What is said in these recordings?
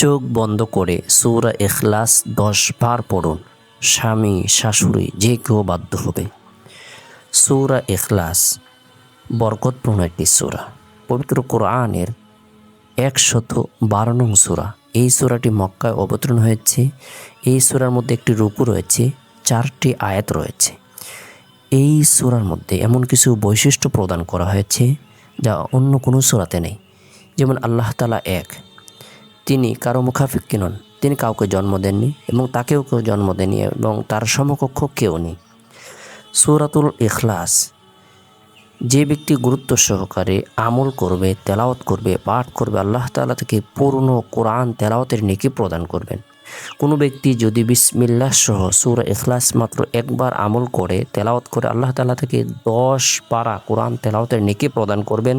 চোখ বন্ধ করে সূরা ইখলাস 10 বার পড়ুন। স্বামী শাশুড়ি যে কেউ বাধ্য হবে। সূরা ইখলাস বরকতপূর্ণ একটি সূরা, পবিত্র কোরআনের 112 নং সূরা। এই সূরাটি মক্কায় অবতীর্ণ হয়েছে। এই সূরার মধ্যে একটি রুকু রয়েছে, 4টি আয়াত রয়েছে। এই সূরার মধ্যে এমন কিছু বৈশিষ্ট্য প্রদান করা হয়েছে যা অন্য কোনো সূরাতে নেই। যেমন আল্লাহ তাআলা এক, তিনি কারো মুখাপেক্ষী নন, তিনি কাউকে জন্ম দেননি এবং তাকেও কেউ জন্ম দেয়নি এবং তার সমকক্ষ কেউ নেই। সূরাতুল ইখলাস যে ব্যক্তি গুরুত্ব সহকারে আমল করবে, তেলাওয়াত করবে, পাঠ করবে, আল্লাহ তাআলা তাকে পূর্ণ কোরআন তেলাওয়াতের নেকি প্রদান করবেন। কোনো ব্যক্তি যদি বিসমিল্লাহ সহ সূরা ইখলাস মাত্র একবার আমল করে, তেলাওয়াত করে, আল্লাহ তাআলা তাকে 10 পারা কোরআন তেলাওয়াতের নেকি প্রদান করবেন।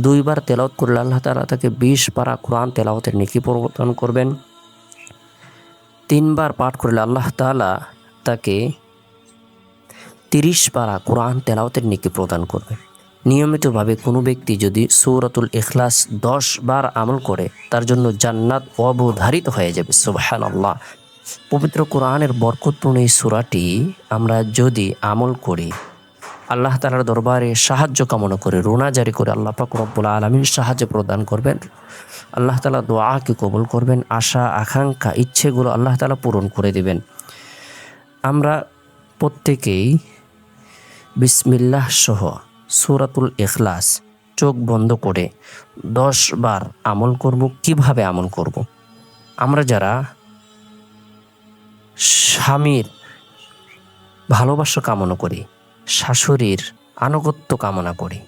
2 বার তেলাওয়াত করলে আল্লাহ তাআলা তাকে 20 পারা কোরআন তেলাওয়াতের নেকি প্রদান করবেন। 3 বার পাঠ করলে আল্লাহ তাআলা তাকে 30 পারা কোরআন তেলাওয়াতের নেকি প্রদান করবেন। নিয়মিতভাবে কোনো ব্যক্তি যদি সূরাতুল ইখলাস 10 বার আমল করে, তার জন্য জান্নাত অবধারিত হয়ে যাবে। সুবহানাল্লাহ। পবিত্র কোরআনের বরকতপূর্ণ এই সূরাটি আমরা যদি আমল করি, আল্লাহ তাআলার দরবারে সাহায্য কামনা করে, রোনা জারি করে, আল্লাহ পাক রব্বুল আলামিন সাহায্য প্রদান করবেন। আল্লাহ তাআলা দোয়াকে কবুল করবেন, আশা আকাঙ্ক্ষা ইচ্ছেগুলো আল্লাহ তাআলা পূরণ করে দিবেন। আমরা প্রত্যেকেই বিসমিল্লাহ সহ সূরাতুল ইখলাস চোখ বন্ধ করে 10 বার আমল করব। কিভাবে আমল করব? আমরা যারা স্বামীর ভালোবাসা কামনা করি, শাশুড়ির আনুগত্য কামনা করি,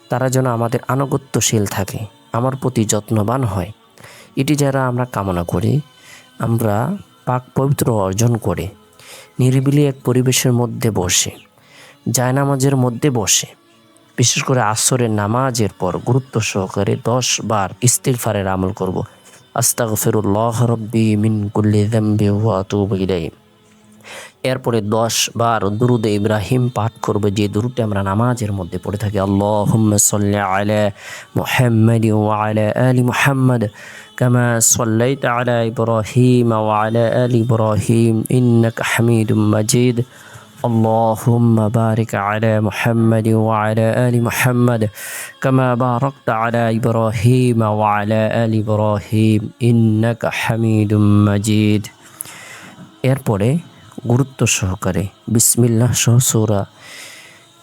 তারা যেন আমাদের আনুগত্যশীল থাকে, আমার প্রতি যত্নবান হয়, এটি যারা আমরা কামনা করি, আমরা পাক পবিত্র অর্জন করে নিরিবিলি এক পরিবেশের মধ্যে বসে, জায়নামাজের মধ্যে বসে, বিশেষ করে আসরের নামাজের পর গুরুত্ব সহকারে 10 বার ইস্তিগফারের আমল করব। আস্তাগফিরুল্লাহ রাব্বি মিন কুল্লি যামবি ওয়া আতুবু ইলাইহি। এরপরে 10 বার দুরুদে ইব্রাহিম পাঠ করব, যে দুরুদটি আমরা নামাজের মধ্যে পড়ে থাকি। আল্লাহুম্মা সাল্লি আলা মুহাম্মাদ ওয়া আলা আলি মুহাম্মাদ কামা সাল্লাইতা আলা ইব্রাহিম ওয়া আলা আলি ইব্রাহিম ইন্নাকা হামিদুম মাজিদ। اللهم بارك على محمد وعلى آل محمد كما باركت على إبراهيم وعلى آل إبراهيم إنك حميد مجيد। এরপরে গুরুত্ব সহকারে বিসমিল্লাহ সহ সূরা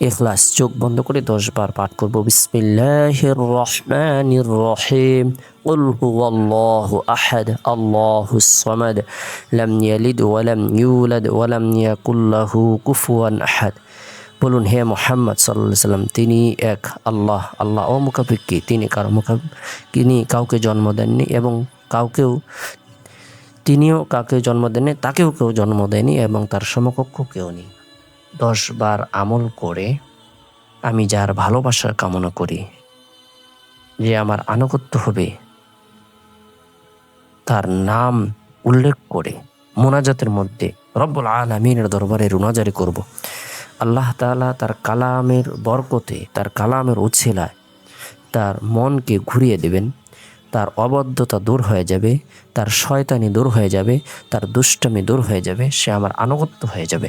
ইখলাস চোখ বন্ধ করে 10 বার পাঠ করব। বিসমিল্লাহির রহমানির রহিম। কুল হুয়াল্লাহু আহাদ আল্লাহুস সামাদ লাম ইয়ালিদ ওয়া লাম ইউলাদ ওয়া লাম ইয়াকুল লাহু কুফুয়ান আহাদ। বলুন, হে মুহাম্মদ সাল্লাল্লাহু আলাইহি সাল্লাম, তিনি এক আল্লাহ, আল্লাহ অমুখাপেক্ষী, তিনি কাউকে জন্ম দেননি এবং তিনিও কাউকে জন্ম দেননি, তাকেও কেউ জন্ম দেয়নি এবং তার সমকক্ষ কেউ নেই। 10 বার আমল করে আমি যার ভালোবাসা কামনা করি, যে আমার আনুগত্য হবে, তার নাম উল্লেখ করে মোনাজাতের মধ্যে রব্বুল আলামিনের দরবারে রোনাজারি করব। আল্লাহ তাআলা তার কালামের বরকতে, তার কালামের উছিলায় তার মনকে ঘুরিয়ে দেবেন, তার অবদ্ধতা দূর হয়ে যাবে, তার শয়তানি দূর হয়ে যাবে, তার দুষ্টমি দূর হয়ে যাবে, সে আমার আনুগত্য হয়ে যাবে।